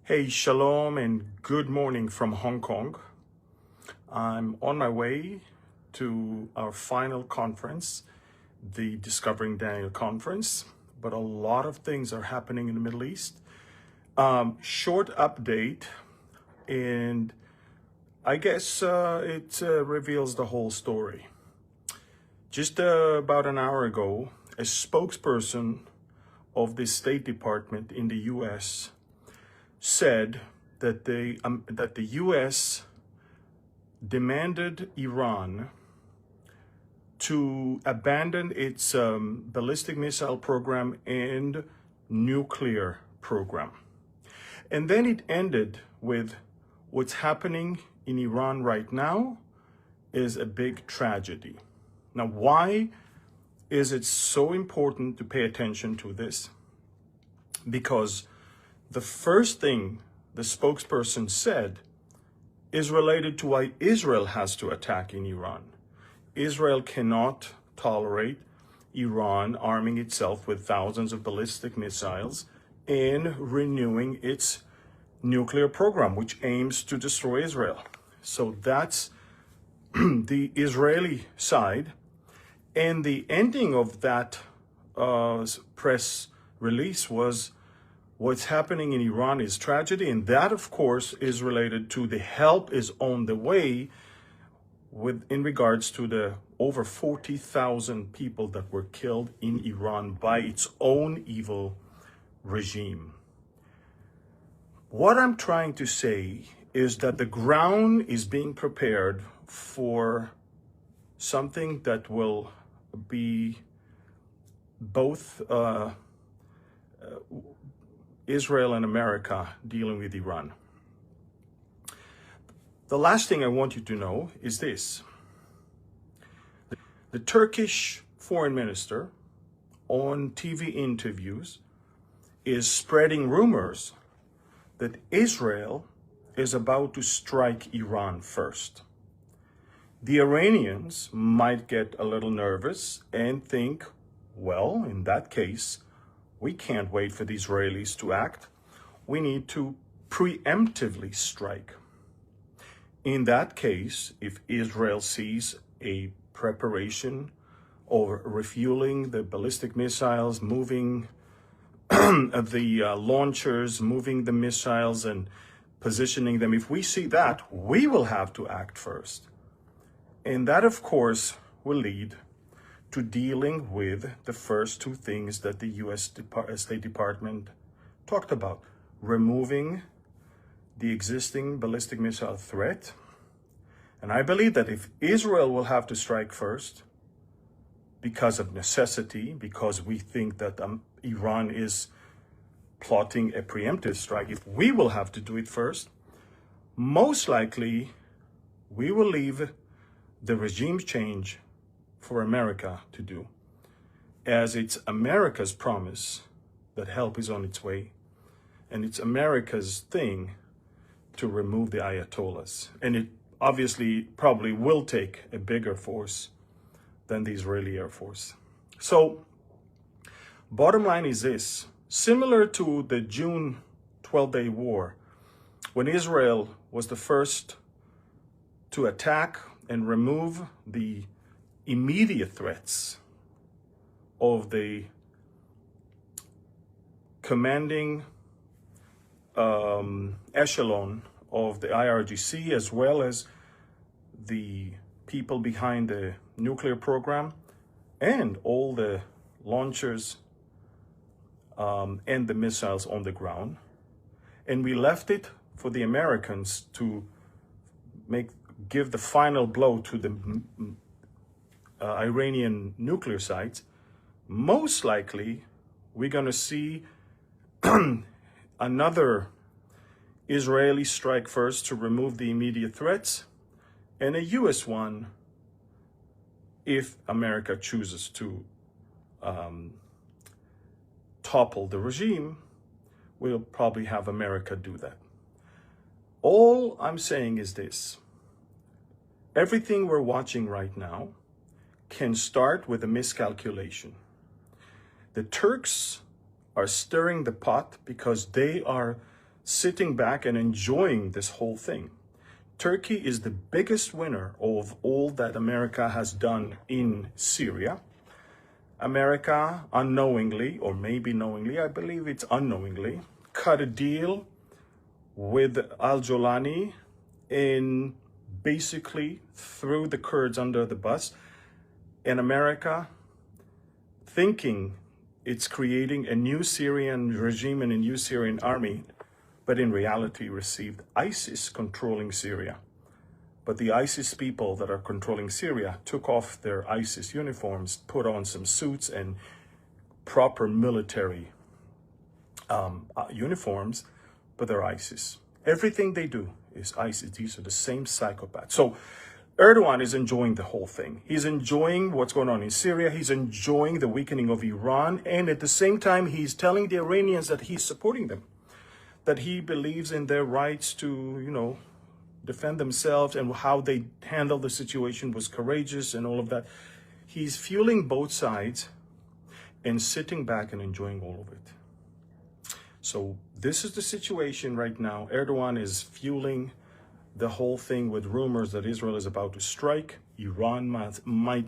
Hey, shalom and good morning from Hong Kong. I'm on my way to our final conference, the Discovering Daniel conference, but a lot of things are happening in the Middle East. Short update, and I guess it reveals the whole story. Just about an hour ago, a spokesperson of the State Department in the U.S. said that the U.S. demanded Iran to abandon its ballistic missile program and nuclear program. And then it ended with what's happening in Iran right now is a big tragedy. Now, why is it so important to pay attention to this? Because the first thing the spokesperson said is related to why Israel has to attack in Iran. Israel cannot tolerate Iran arming itself with thousands of ballistic missiles and renewing its nuclear program, which aims to destroy Israel. So that's the Israeli side. And the ending of that press release was, what's happening in Iran is tragedy, and that, of course, is related to the help is on the way in regards to the over 40,000 people that were killed in Iran by its own evil regime. What I'm trying to say is that the ground is being prepared for something that will be both Israel and America dealing with Iran. The last thing I want you to know is this. The Turkish foreign minister on TV interviews is spreading rumors that Israel is about to strike Iran first. The Iranians might get a little nervous and think, well, in that case, we can't wait for the Israelis to act. We need to preemptively strike. In that case, if Israel sees a preparation of refueling the ballistic missiles, moving the launchers, moving the missiles and positioning them, if we see that, we will have to act first. And that, of course, will lead to dealing with the first two things that the U.S. State Department talked about: removing the existing ballistic missile threat. And I believe that if Israel will have to strike first because of necessity, because we think that Iran is plotting a preemptive strike, if we will have to do it first, most likely we will leave the regime change for America to do, as it's America's promise that help is on its way, and it's America's thing to remove the Ayatollahs. And it obviously probably will take a bigger force than the Israeli Air Force. So bottom line is this: similar to the June 12-day war, when Israel was the first to attack and remove the immediate threats of the commanding echelon of the IRGC, as well as the people behind the nuclear program and all the launchers and the missiles on the ground. And we left it for the Americans to give the final blow to the Iranian nuclear sites. Most likely, we're going to see another Israeli strike first to remove the immediate threats, and a U.S. one if America chooses to topple the regime. We'll probably have America do that. All I'm saying is this: everything we're watching right now can start with a miscalculation. The Turks are stirring the pot because they are sitting back and enjoying this whole thing. Turkey is the biggest winner of all that America has done in Syria. America unknowingly, or maybe knowingly, I believe it's unknowingly, cut a deal with al-Jolani and basically threw the Kurds under the bus. And America, thinking it's creating a new Syrian regime and a new Syrian army, but in reality received ISIS controlling Syria. But the ISIS people that are controlling Syria took off their ISIS uniforms, put on some suits and proper military uniforms, but they're ISIS. Everything they do is ISIS. These are the same psychopaths. So Erdogan is enjoying the whole thing. He's enjoying what's going on in Syria. He's enjoying the weakening of Iran. And at the same time, he's telling the Iranians that he's supporting them, that he believes in their rights to, defend themselves, and how they handled the situation was courageous and all of that. He's fueling both sides and sitting back and enjoying all of it. So this is the situation right now. Erdogan is fueling the whole thing with rumors that Israel is about to strike. Iran might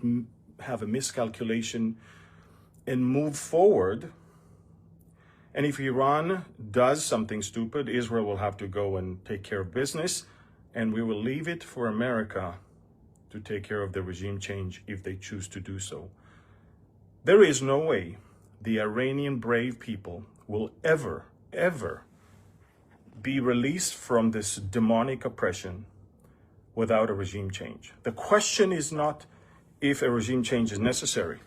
have a miscalculation and move forward. And if Iran does something stupid, Israel will have to go and take care of business. And we will leave it for America to take care of the regime change if they choose to do so. There is no way the Iranian brave people will ever be released from this demonic oppression without a regime change. The question is not if a regime change is necessary.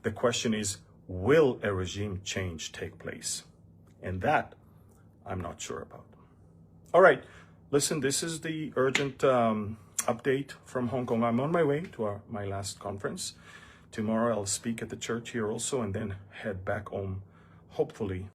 The question is, will a regime change take place? And that I'm not sure about. All right, listen, this is the urgent update from Hong Kong. I'm on my way to my last conference. Tomorrow I'll speak at the church here also, and then head back home, hopefully